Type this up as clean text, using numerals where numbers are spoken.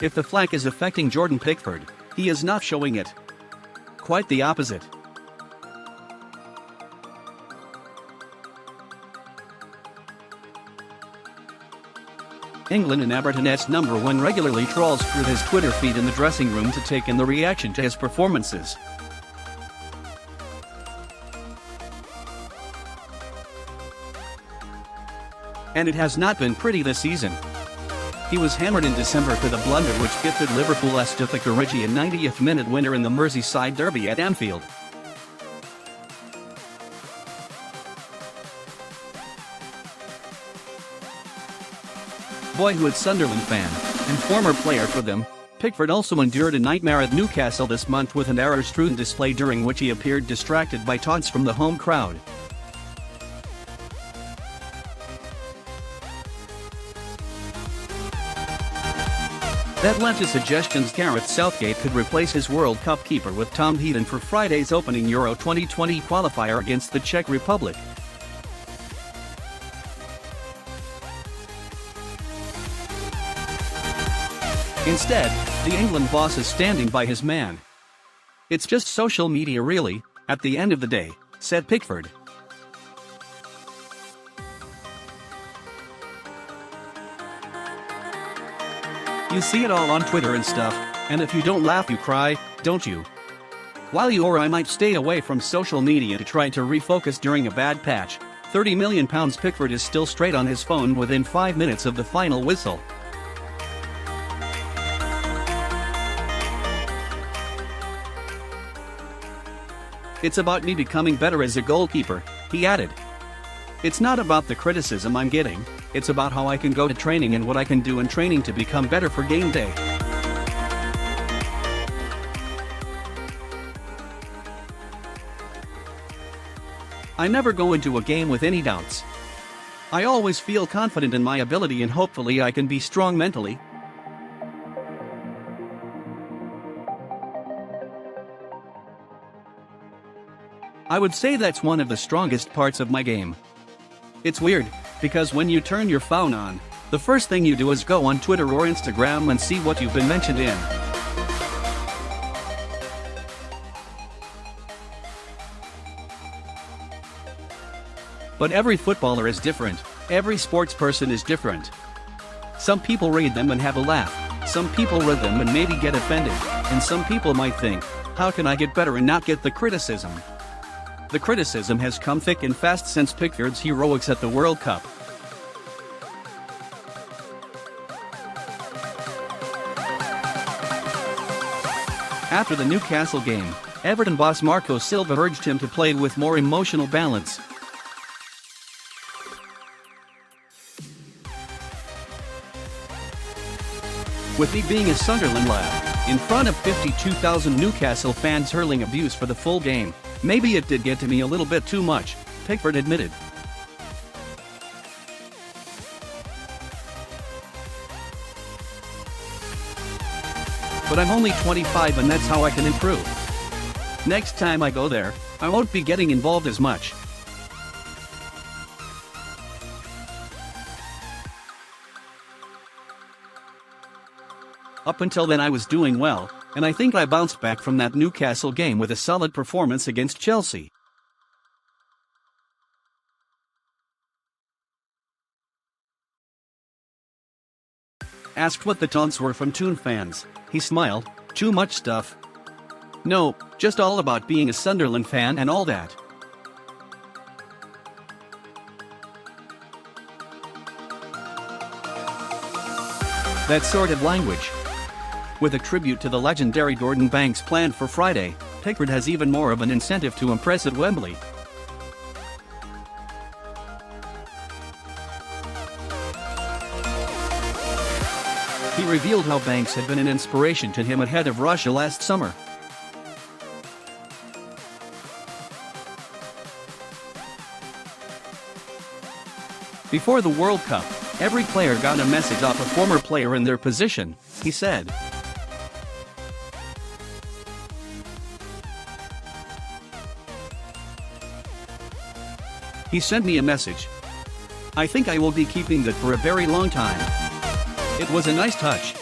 If the flack is affecting Jordan Pickford, he is not showing it. Quite the opposite. England and Everton's #1 regularly trawls through his Twitter feed in the dressing room to take in the reaction to his performances. And it has not been pretty this season. He was hammered in December for the blunder which gifted Liverpool Stefan Origi a 90th minute winner in the Merseyside derby at Anfield. Boyhood Sunderland fan, and former player for them, Pickford also endured a nightmare at Newcastle this month with an error-strewn display during which he appeared distracted by taunts from the home crowd. That led to suggestions Gareth Southgate could replace his World Cup keeper with Tom Heaton for Friday's opening Euro 2020 qualifier against the Czech Republic. Instead, the England boss is standing by his man. "It's just social media really, at the end of the day," said Pickford. "You see it all on Twitter and stuff, and if you don't laugh you cry, don't you? While you or I might stay away from social media to try to refocus during a bad patch, £30 million Pickford is still straight on his phone within 5 minutes of the final whistle. It's about me becoming better as a goalkeeper," he added. "It's not about the criticism I'm getting, it's about how I can go to training and what I can do in training to become better for game day." "I never go into a game with any doubts. I always feel confident in my ability and hopefully I can be strong mentally." "I would say that's one of the strongest parts of my game. It's weird, because when you turn your phone on, the first thing you do is go on Twitter or Instagram and see what you've been mentioned in. But every footballer is different, every sportsperson is different. Some people read them and have a laugh, some people read them and maybe get offended, and some people might think, how can I get better and not get the criticism? The criticism has come thick and fast since Pickford's heroics at the World Cup. After the Newcastle game, Everton boss Marco Silva urged him to play with more emotional balance. "With me being a Sunderland lad, in front of 52,000 Newcastle fans hurling abuse for the full game, maybe it did get to me a little bit too much," Pickford admitted. "But I'm only 25 and that's how I can improve. Next time I go there, I won't be getting involved as much." "Up until then I was doing well, and I think I bounced back from that Newcastle game with a solid performance against Chelsea." Asked what the taunts were from Toon fans, he smiled, "Too much stuff. No, just all about being a Sunderland fan and all that." That sort of language. With a tribute to the legendary Gordon Banks planned for Friday, Pickford has even more of an incentive to impress at Wembley. He revealed how Banks had been an inspiration to him ahead of Russia last summer. "Before the World Cup, every player got a message off a former player in their position," he said. "He sent me a message. I think I will be keeping that for a very long time. It was a nice touch."